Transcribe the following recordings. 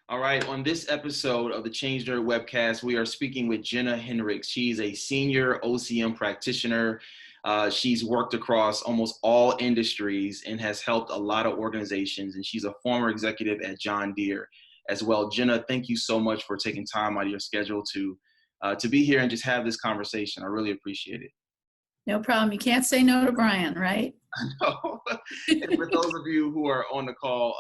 All right, on this episode of the ChangeNerd webcast, we are speaking with Gina Hinrichs. She's a senior OCM practitioner. She's worked across almost all industries and has helped a lot of organizations, and she's a former executive at John Deere as well. Gina, thank you so much for taking time out of your schedule to be here and just have this conversation. I really appreciate it. No problem. You can't say no to Brian, right? No. And for those of you who are on the call,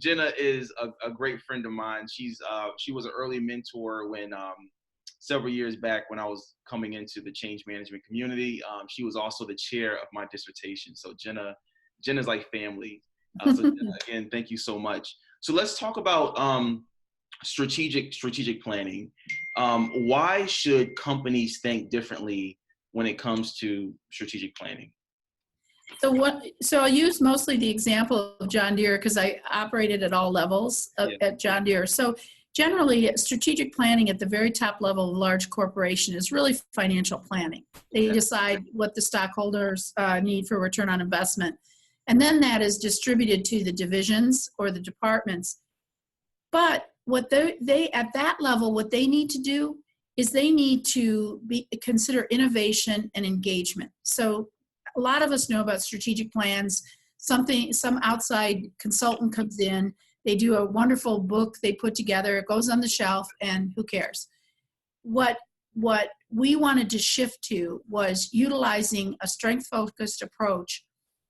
Gina is a great friend of mine. She was an early mentor when several years back when I was coming into the change management community. She was also the chair of my dissertation. So Gina's like family. So Gina, again, thank you so much. So let's talk about strategic planning. Why should companies think differently when it comes to strategic planning? So I'll use mostly the example of John Deere because I operated at all levels at John Deere. So generally, strategic planning at the very top level of a large corporation is really financial planning. They decide what the stockholders need for return on investment. And then that is distributed to the divisions or the departments. But what they at that level, what they need to do is they need to consider innovation and engagement. So a lot of us know about strategic plans. Some outside consultant comes in, they do a wonderful book they put together, it goes on the shelf, and who cares? What we wanted to shift to was utilizing a strength-focused approach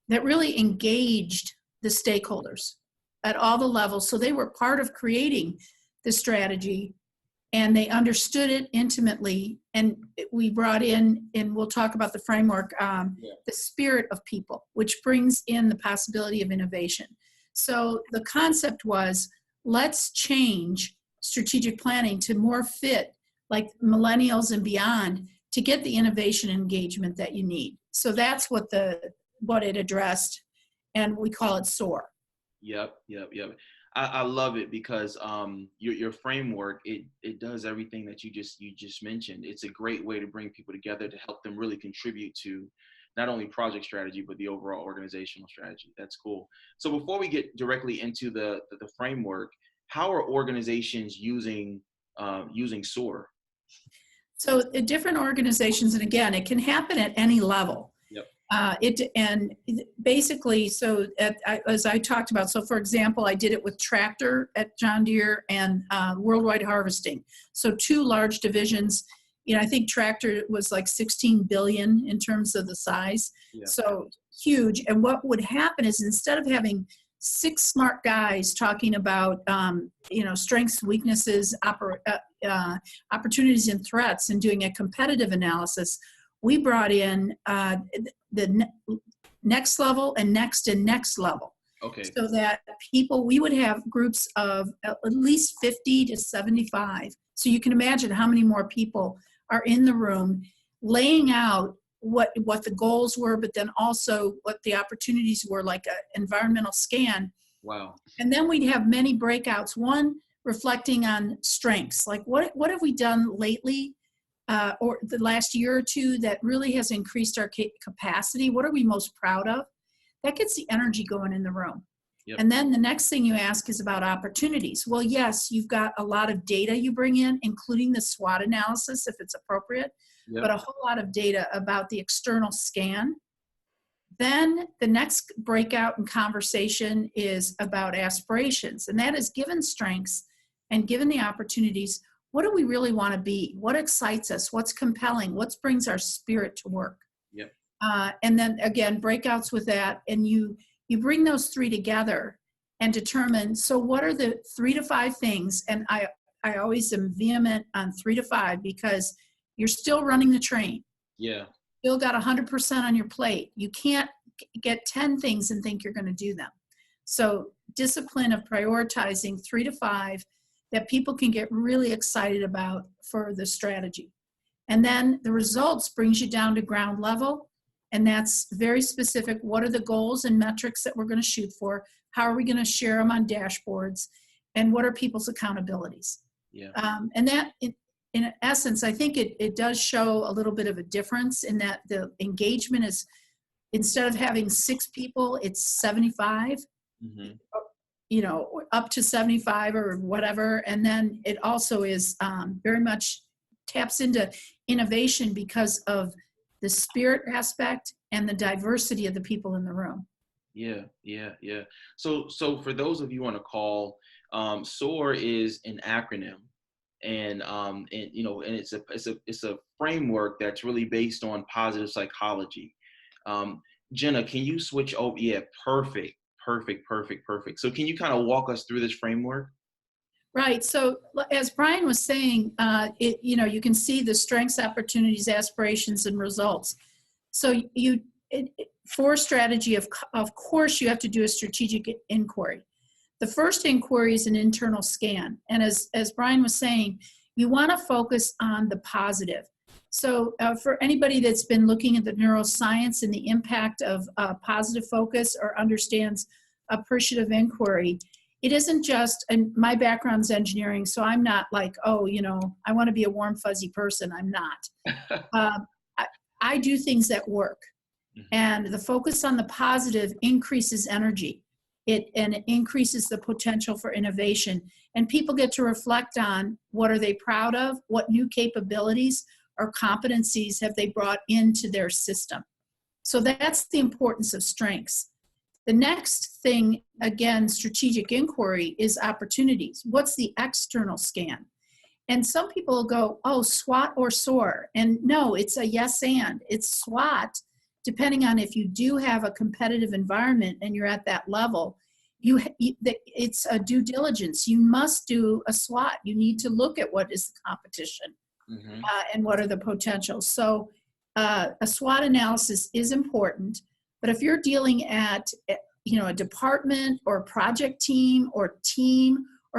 that really engaged the stakeholders at all the levels. So they were part of creating the strategy, and they understood it intimately. And we brought in, and we'll talk about the framework, the spirit of people, which brings in the possibility of innovation. So the concept was, let's change strategic planning to more fit like millennials and beyond to get the innovation and engagement that you need. So that's what it addressed, and we call it SOAR. Yep. I love it because your framework, it does everything that you just mentioned. It's a great way to bring people together to help them really contribute to not only project strategy, but the overall organizational strategy. That's cool. So before we get directly into the framework, how are organizations using SOAR? So different organizations, and again, it can happen at any level. Basically, as I talked about, so for example, I did it with Tractor at John Deere and Worldwide Harvesting. So two large divisions. I think Tractor was like 16 billion in terms of the size. So huge. And what would happen is, instead of having 6 smart guys talking about strengths, weaknesses, opportunities and threats, and doing a competitive analysis, we brought in the next level and next level. Okay. So that we would have groups of at least 50 to 75. So you can imagine how many more people are in the room laying out what the goals were, but then also what the opportunities were, like an environmental scan. Wow. And then we'd have many breakouts, one reflecting on strengths, like what have we done lately or the last year or two that really has increased our capacity? What are we most proud of? That gets the energy going in the room. Yep. And then the next thing you ask is about opportunities. Well, yes, you've got a lot of data you bring in, including the SWOT analysis if it's appropriate, but a whole lot of data about the external scan. Then the next breakout and conversation is about aspirations, and that is, given strengths and given the opportunities, what do we really want to be? What excites us? What's compelling? What brings our spirit to work? Yep. And then again, breakouts with that, and you bring those 3 together and determine, so what are the 3 to 5 things? And I always am vehement on 3 to 5 because you're still running the train. Yeah. Still got 100% on your plate. You can't get 10 things and think you're going to do them. So discipline of prioritizing 3 to 5 that people can get really excited about for the strategy. And then the results brings you down to ground level. And that's very specific. What are the goals and metrics that we're going to shoot for? How are we going to share them on dashboards? And what are people's accountabilities? Yeah. And that, in essence, I think it does show a little bit of a difference in that the engagement is, instead of having 6 people, it's 75. Mm-hmm. up to 75 or whatever. And then it also is very much taps into innovation because of the spirit aspect and the diversity of the people in the room. Yeah. So for those of you on a call, SOAR is an acronym, and it's a framework that's really based on positive psychology. Jenna, can you switch over? Yeah, perfect. So can you kind of walk us through this framework? Right. So as Brian was saying, you can see the strengths, opportunities, aspirations, and results. So for strategy, of course, you have to do a strategic inquiry. The first inquiry is an internal scan. And as Brian was saying, you want to focus on the positive. So for anybody that's been looking at the neuroscience and the impact of positive focus or understands appreciative inquiry, it isn't just, and my background's engineering, so I'm not like, I want to be a warm, fuzzy person. I'm not. I do things that work. And the focus on the positive increases energy. It increases the potential for innovation. And people get to reflect on what are they proud of, what new capabilities or competencies have they brought into their system. So that's the importance of strengths. The next thing, again, strategic inquiry, is opportunities. What's the external scan? And some people go, SWOT or SOAR. And no, it's a yes and. It's SWOT, depending on if you do have a competitive environment and you're at that level. It's a due diligence. You must do a SWOT. You need to look at what is the competition and what are the potentials. So a SWOT analysis is important. But if you're dealing at a department or project team or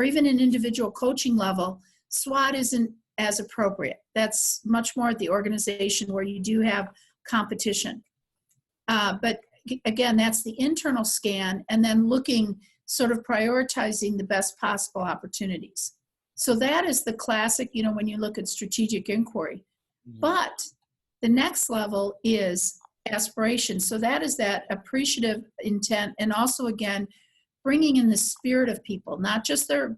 even an individual coaching level, SWOT isn't as appropriate. That's much more at the organization where you do have competition. But again, that's the internal scan, and then looking, sort of prioritizing the best possible opportunities. So that is the classic, when you look at strategic inquiry. But the next level is aspiration. So that is that appreciative intent, and also, again, bringing in the spirit of people, not just their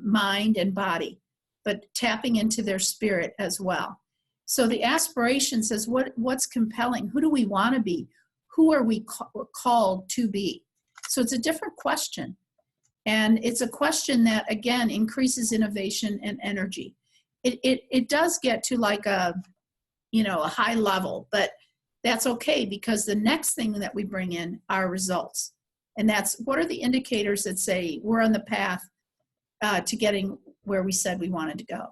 mind and body, but tapping into their spirit as well. So the aspiration says, what's compelling? Who do we want to be? Who are we called to be? So it's a different question. And it's a question that, again, increases innovation and energy. It does get to like a high level, but that's okay, because the next thing that we bring in are results. And that's, what are the indicators that say we're on the path to getting where we said we wanted to go?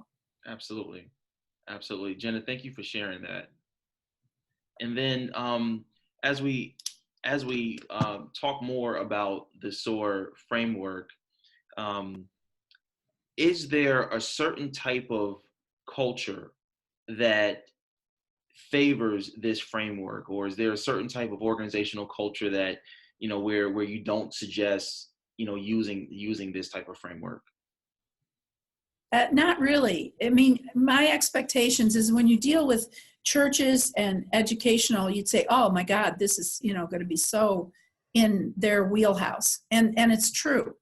Absolutely. Jenna, thank you for sharing that. And then as we talk more about the SOAR framework, is there a certain type of culture that favors this framework, or is there a certain type of organizational culture that where you don't suggest using this type of framework? Not really. I mean, my expectations is when you deal with churches and educational, you'd say, oh my God, this is going to be so in their wheelhouse, and it's true.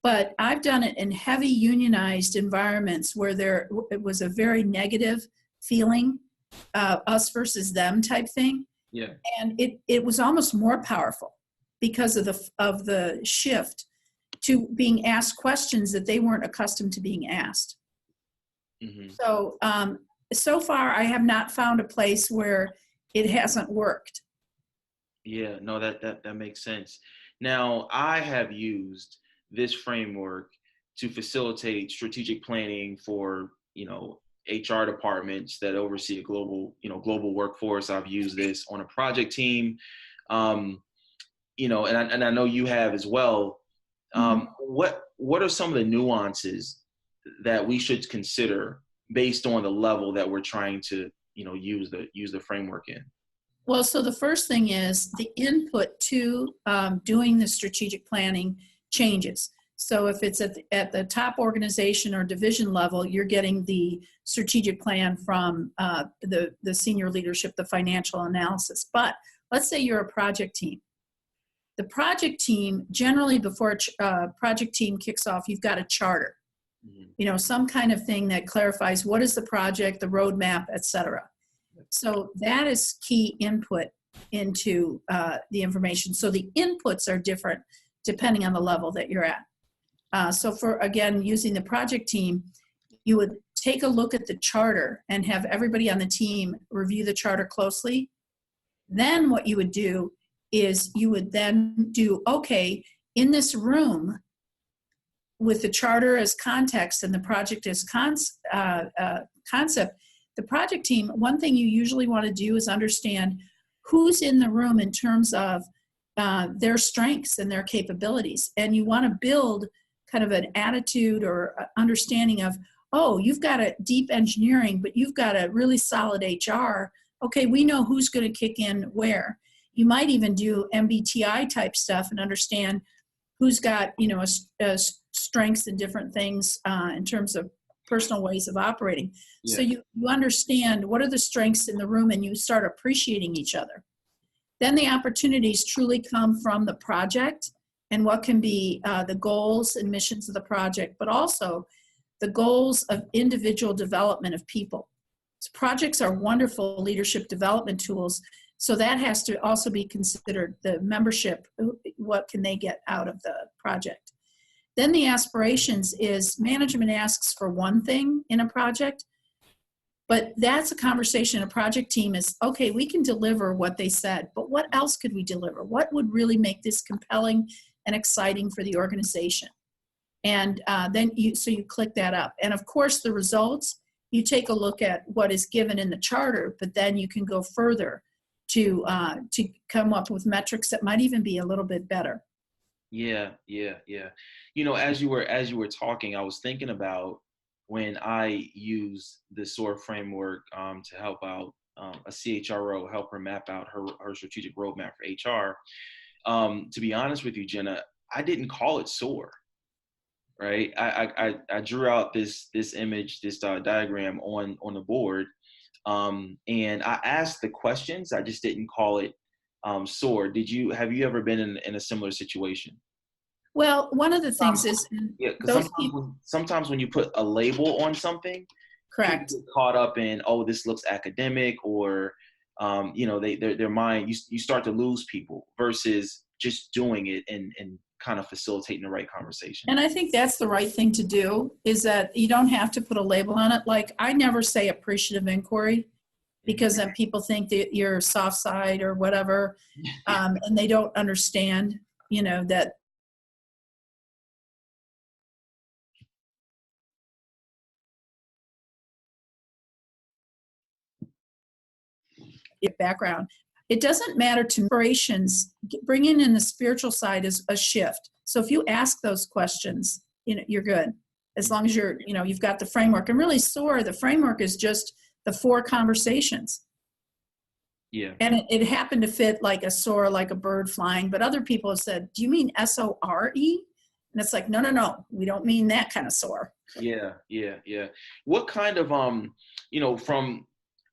But I've done it in heavy unionized environments where it was a very negative feeling, us versus them type thing. Yeah. And it was almost more powerful because of the shift to being asked questions that they weren't accustomed to being asked. So so far I have not found a place where it hasn't worked. Yeah, no, that makes sense. Now, I have used this framework to facilitate strategic planning for HR departments that oversee a global workforce. I've used this on a project team, and I know you have as well. What are some of the nuances that we should consider based on the level that we're trying to use the framework in? Well, so the first thing is the input to doing the strategic planning changes. So if it's at the top organization or division level, you're getting the strategic plan from the senior leadership, the financial analysis. But let's say you're a project team. The project team, generally before a project team kicks off, you've got a charter. Some kind of thing that clarifies what is the project, the roadmap, et cetera. So that is key input into the information. So the inputs are different depending on the level that you're at. So for, again, using the project team, you would take a look at the charter and have everybody on the team review the charter closely. Then what you would do is you would then do, okay, in this room, with the charter as context and the project as concept, the project team, one thing you usually want to do is understand who's in the room in terms of their strengths and their capabilities. And you want to build kind of an attitude or understanding of, oh, you've got a deep engineering, but you've got a really solid HR. Okay, we know who's going to kick in where. You might even do MBTI type stuff and understand who's got, strengths in different things in terms of personal ways of operating. Yeah. So you understand what are the strengths in the room and you start appreciating each other. Then the opportunities truly come from the project and what can be the goals and missions of the project, but also the goals of individual development of people. So projects are wonderful leadership development tools. So that has to also be considered, the membership, what can they get out of the project. Then the aspirations is management asks for one thing in a project, but that's a conversation. A project team is, okay, we can deliver what they said, but what else could we deliver? What would really make this compelling and exciting for the organization? And then you click that up. And of course, the results, you take a look at what is given in the charter, but then you can go further to come up with metrics that might even be a little bit better. Yeah. As you were talking, I was thinking about when I use the SOAR framework to help out a CHRO, help her map out her strategic roadmap for HR. To be honest with you, Gina, I didn't call it SOAR, right? I drew out this image, this diagram on the board, and I asked the questions. I just didn't call it SOAR. Have you ever been in a similar situation? Well, one of the things is, sometimes when you put a label on something, correct, people get caught up in, oh, this looks academic, or their mind, you start to lose people versus just doing it and kind of facilitating the right conversation. And I think that's the right thing to do, is that you don't have to put a label on it. Like, I never say appreciative inquiry, because then people think that you're soft side or whatever, and they don't understand, that background. It doesn't matter to operations. Bringing in the spiritual side is a shift. So if you ask those questions, you're good. As long as you've got the framework. And really, SOAR, the framework is just the 4 conversations. Yeah. And it happened to fit like a SOAR, like a bird flying. But other people have said, do you mean SOARE? And it's like, no, we don't mean that kind of SOAR. Yeah. What kind of,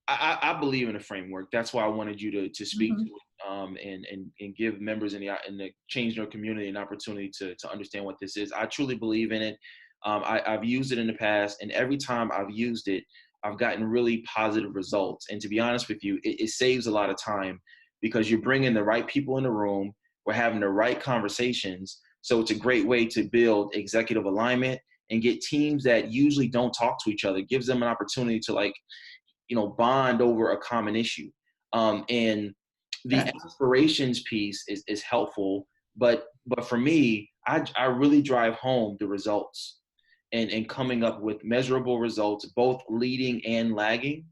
I believe in a framework. That's why I wanted you to speak to it, and give members in the ChangeNerd community an opportunity to understand what this is. I truly believe in it. I've used it in the past, and every time I've used it, I've gotten really positive results. And to be honest with you, it saves a lot of time, because you're bringing the right people in the room. We're having the right conversations. So it's a great way to build executive alignment and get teams that usually don't talk to each other. It gives them an opportunity to bond over a common issue. And the aspirations piece is helpful, but for me, I really drive home the results and coming up with measurable results, both leading and lagging.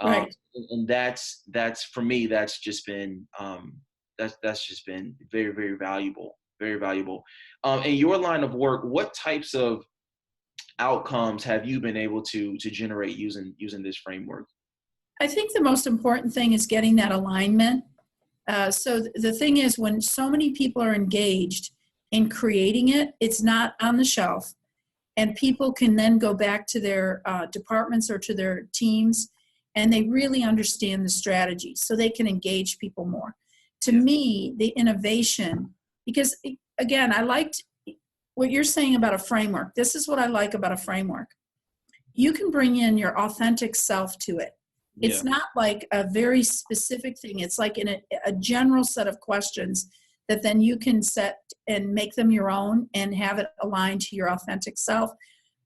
Right. And that's for me, that's just been very, very valuable, very valuable. In your line of work, what types of outcomes have you been able to generate using this framework? I think the most important thing is getting that alignment. So the thing is, when so many people are engaged in creating it, it's not on the shelf, and people can then go back to their departments or to their teams, and they really understand the strategy, so they can engage people more. To me, the innovation Because again, I liked what you're saying about a framework. This is what I like about a framework. You can bring in your authentic self to it. Yeah. It's not like a very specific thing. It's like in a general set of questions that then you can set and make them your own and have it aligned to your authentic self.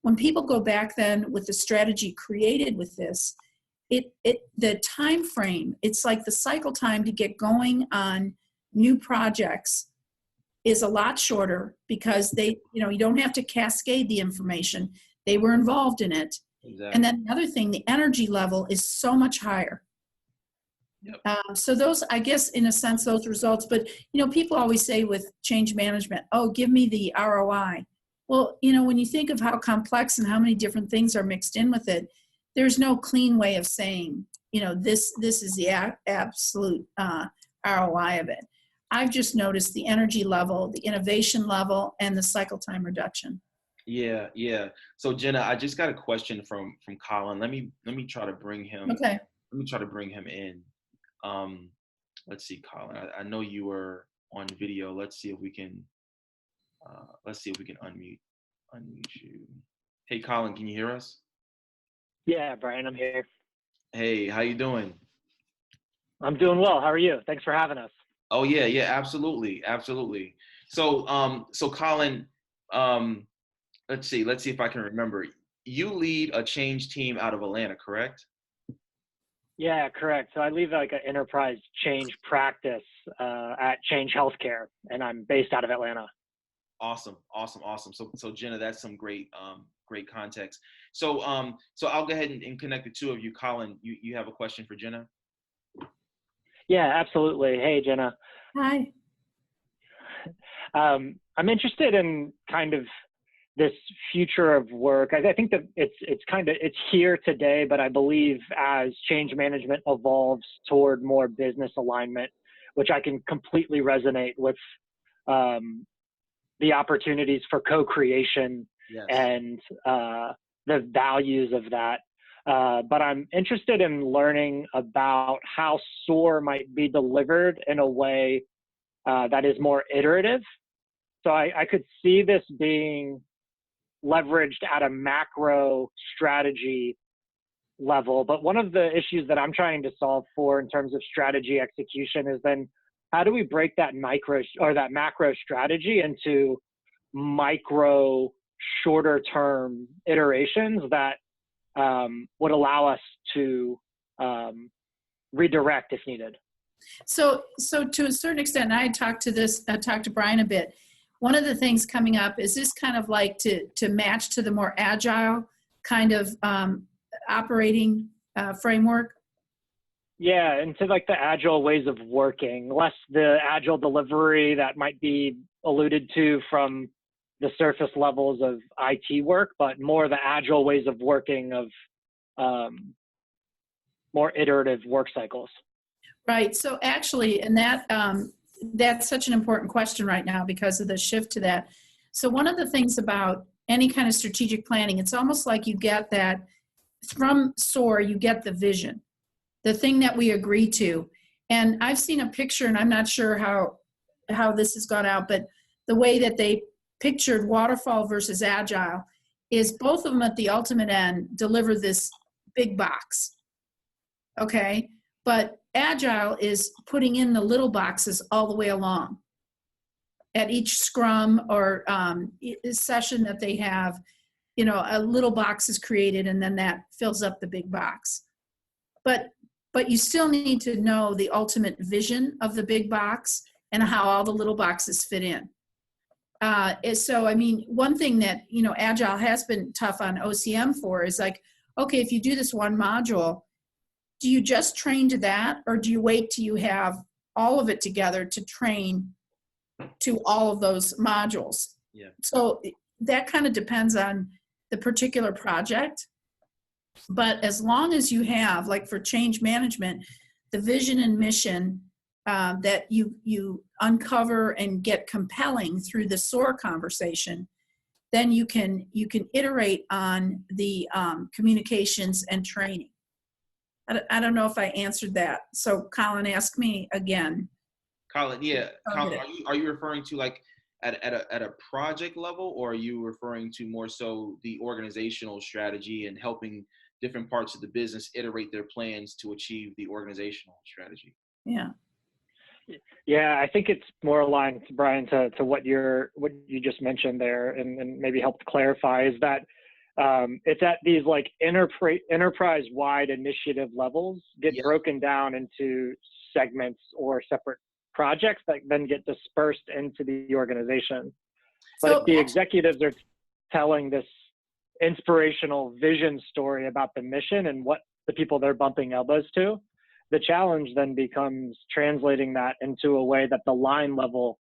When people go back then with the strategy created with this, the time frame, it's like the cycle time to get going on new projects is a lot shorter because you don't have to cascade the information. They were involved in it. Exactly. And then the other thing, the energy level is so much higher. Yep. So those, I guess, in a sense, those results, but, people always say with change management, oh, give me the ROI. Well, when you think of how complex and how many different things are mixed in with it, there's no clean way of saying, this is the absolute ROI of it. I've just noticed the energy level, the innovation level, and the cycle time reduction. Yeah, yeah. So Gina, I just got a question from Colin. Let me try to bring him. Okay. Let me try to bring him in. Let's see, Colin. I know you were on video. Let's see if we can unmute you. Hey, Colin, can you hear us? Yeah, Brian, I'm here. Hey, how you doing? I'm doing well. How are you? Thanks for having us. Oh yeah, yeah, absolutely, absolutely. So, so Colin, let's see if I can remember. You lead a change team out of Atlanta, correct? Yeah, correct. So I lead like an enterprise change practice at Change Healthcare, and I'm based out of Atlanta. Awesome. So Jenna, that's some great context. So I'll go ahead and connect the two of you. Colin, you have a question for Jenna? Yeah, absolutely. Hey, Jenna. Hi. I'm interested in kind of this future of work. I think that it's here today, but I believe as change management evolves toward more business alignment, which I can completely resonate with, the opportunities for co-creation. Yes. And the values of that. But I'm interested in learning about how SOAR might be delivered in a way that is more iterative. So I could see this being leveraged at a macro strategy level. But one of the issues that I'm trying to solve for in terms of strategy execution is then how do we break that macro strategy into micro, shorter term iterations that would allow us to redirect if needed. So to a certain extent, I talked to Brian a bit. One of the things coming up is this kind of like to match to the more agile kind of operating framework. Yeah, and to like the agile ways of working, less the agile delivery that might be alluded to from the surface levels of IT work, but more the agile ways of working of more iterative work cycles. Right. So actually, and that's such an important question right now because of the shift to that. So one of the things about any kind of strategic planning, it's almost like you get that from SOAR, you get the vision, the thing that we agree to. And I've seen a picture, and I'm not sure how this has gone out, but the way that they pictured waterfall versus agile is both of them at the ultimate end deliver this big box. Okay. But agile is putting in the little boxes all the way along. At each scrum or session that they have, a little box is created and then that fills up the big box. But you still need to know the ultimate vision of the big box and how all the little boxes fit in. So, I mean, one thing that, Agile has been tough on OCM for is like, okay, if you do this one module, do you just train to that, or do you wait till you have all of it together to train to all of those modules? Yeah. So that kind of depends on the particular project. But as long as you have, like for change management, the vision and mission that you uncover and get compelling through the SOAR conversation, then you can iterate on the communications and training. I don't know if I answered that. So Colin, ask me again. Colin, yeah, Colin, target it. are you referring to like at a project level, or are you referring to more so the organizational strategy and helping different parts of the business iterate their plans to achieve the organizational strategy? Yeah. Yeah, I think it's more aligned, Brian, to what you just mentioned there, and maybe helped clarify is that it's at these like enterprise-wide initiative levels get Yeah. broken down into segments or separate projects that then get dispersed into the organization. But So if the executives are telling this inspirational vision story about the mission and what the people they're bumping elbows to, the challenge then becomes translating that into a way that the line level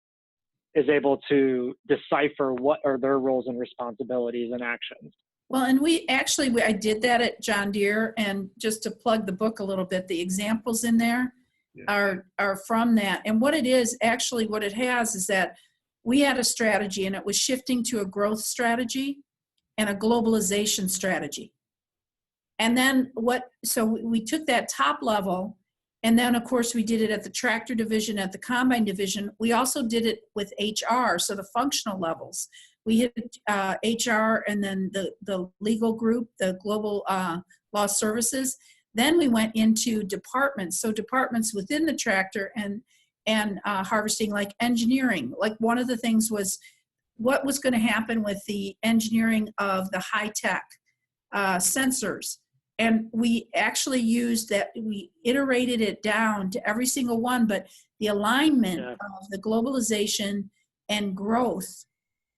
is able to decipher what are their roles and responsibilities and actions. well, and I did that at John Deere, and just to plug the book a little bit, the examples in there are from that. And what it is, actually what it has is that we had a strategy, and it was shifting to a growth strategy and a globalization strategy. And then so we took that top level, and then of course we did it at the tractor division, at the combine division. We also did it with HR, so the functional levels. We hit HR, and then the legal group, the global law services. Then we went into departments, so departments within the tractor and harvesting, like engineering. Like one of the things was what was going to happen with the engineering of the high-tech sensors. And we actually used that, we iterated it down to every single one, but the alignment of the globalization and growth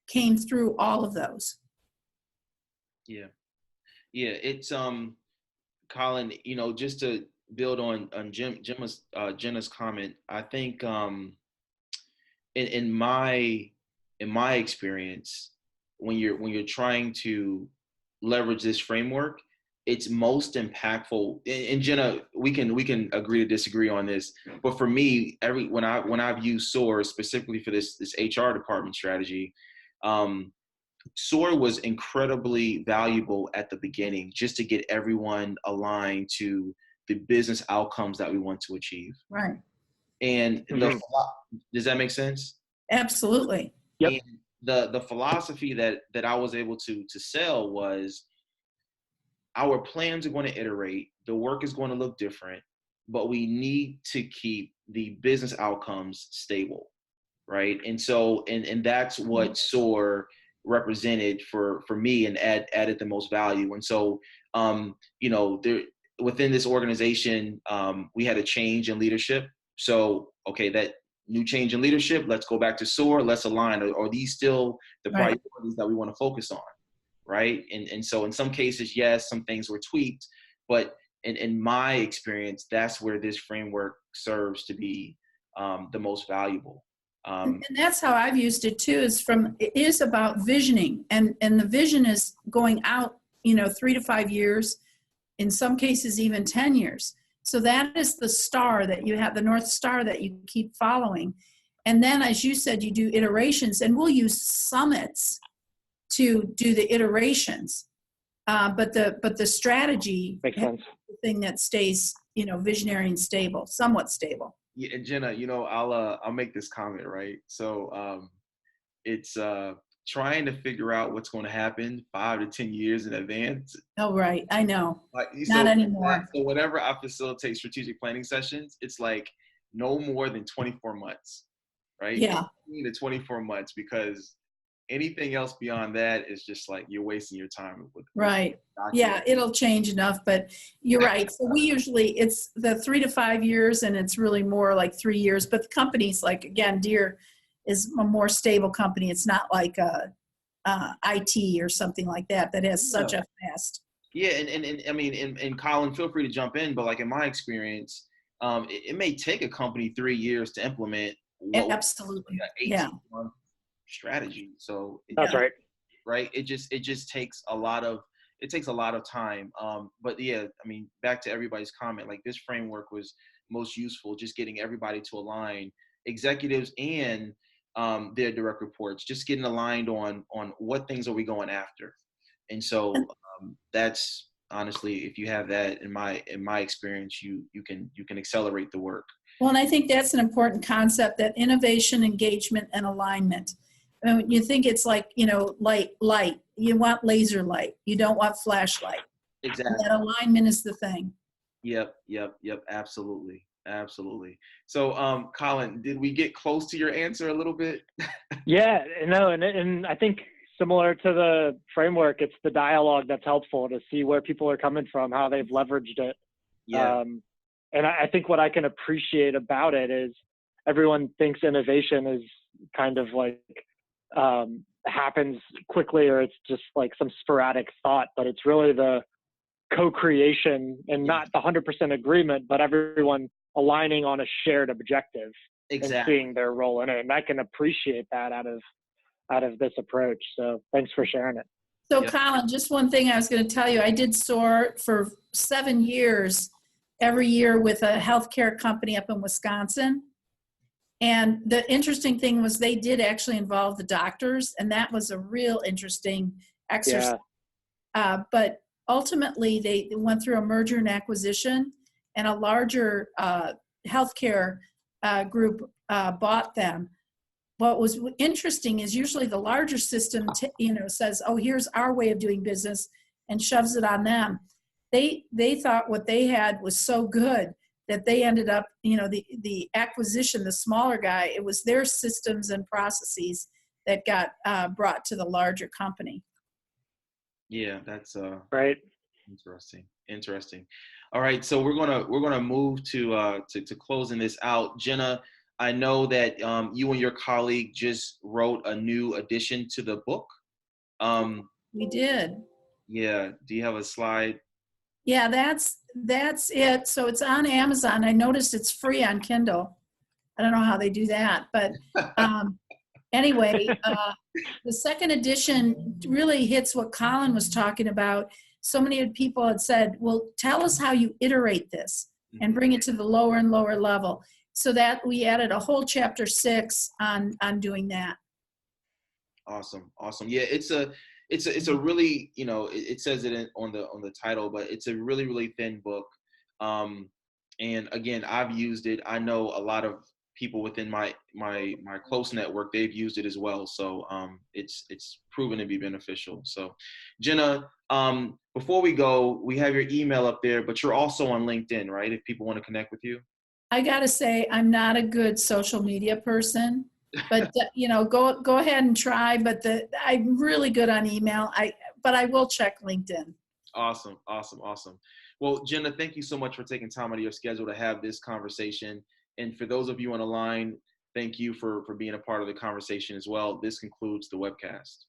came through all of those. Yeah. It's Colin, just to build on Jenna's comment, I think in my experience, when you're trying to leverage this framework, it's most impactful. And Jenna, we can agree to disagree on this, but for me, when I've used SOAR specifically for this HR department strategy, SOAR was incredibly valuable at the beginning, just to get everyone aligned to the business outcomes that we want to achieve. Right. And does that make sense? Absolutely. Yep. And the philosophy that I was able to sell was, our plans are going to iterate, the work is going to look different, but we need to keep the business outcomes stable, right? And so, and that's what SOAR represented for me, and added the most value. And so, there, within this organization, we had a change in leadership. So, okay, that new change in leadership, let's go back to SOAR, let's align. Are these still the priorities that we want to focus on? Right. And so in some cases, yes, some things were tweaked, but in my experience, that's where this framework serves to be the most valuable. And that's how I've used it too, it is about visioning, and the vision is going out, 3 to 5 years, in some cases, even 10 years. So that is the star that you have, the North Star that you keep following. And then, as you said, you do iterations, and we'll use summits to do the iterations, but the strategy makes sense. The thing that stays, visionary and stable, somewhat stable. Yeah, and Jenna, I'll make this comment, right? So it's trying to figure out what's going to happen 5 to 10 years in advance. Oh, right, I know. Not anymore. So whenever I facilitate strategic planning sessions, it's like no more than 24 months, right? Yeah. 18 to 24 months, because anything else beyond that is just like you're wasting your time with right. Yeah, it'll change enough, but you're right. So we usually, it's the 3 to 5 years, and it's really more like 3 years. But the companies, like, again, Deere is a more stable company. It's not like IT or something like that has such a fast. Yeah, and I mean, and Colin, feel free to jump in, but like in my experience, it may take a company 3 years to implement Absolutely. Like 18-month strategy. So that's right. Right. It just takes a lot of time. But yeah, I mean, back to everybody's comment, like this framework was most useful, just getting everybody to align, executives and their direct reports, just getting aligned on what things are we going after. And so that's honestly, if you have that, in my experience, you can accelerate the work. Well, and I think that's an important concept, that innovation, engagement, and alignment. And you think it's like, light. You want laser light. You don't want flashlight. And Exactly. that alignment is the thing. Yep. Absolutely. Absolutely. So, Colin, did we get close to your answer a little bit? Yeah, no, and I think similar to the framework, it's the dialogue that's helpful to see where people are coming from, how they've leveraged it. Yeah. And I think what I can appreciate about it is everyone thinks innovation is kind of like happens quickly, or it's just like some sporadic thought, but it's really the co-creation and not the 100% agreement, but everyone aligning on a shared objective and seeing their role in it. And I can appreciate that out of this approach. So thanks for sharing it. So Colin, just one thing I was going to tell you, I did SOAR for 7 years, every year with a healthcare company up in Wisconsin. And the interesting thing was they did actually involve the doctors, and that was a real interesting exercise. Yeah. But ultimately, they went through a merger and acquisition, and a larger healthcare group bought them. What was interesting is usually the larger system, says, "Oh, here's our way of doing business," and shoves it on them. They thought what they had was so good that they ended up, the acquisition, the smaller guy, it was their systems and processes that got brought to the larger company. Yeah, that's right. Interesting. All right, so we're gonna move to closing this out. Gina, I know that you and your colleague just wrote a new addition to the book. We did. Yeah. Do you have a slide? Yeah, that's it. So it's on Amazon. I noticed it's free on Kindle. I don't know how they do that, but anyway, the second edition really hits what Colin was talking about. So many people had said, well, tell us how you iterate this and bring it to the lower and lower level. So that we added a whole chapter 6 on doing that. Awesome. Yeah, it's a really, it says it on the title, but it's a really, really thin book. And again, I've used it. I know a lot of people within my close network, they've used it as well. So it's proven to be beneficial. So Gina, before we go, we have your email up there, but you're also on LinkedIn, right? If people want to connect with you. I got to say, I'm not a good social media person, but go ahead and try. But I'm really good on email. But I will check LinkedIn. Awesome. Well, Gina, thank you so much for taking time out of your schedule to have this conversation. And for those of you on the line, thank you for being a part of the conversation as well. This concludes the webcast.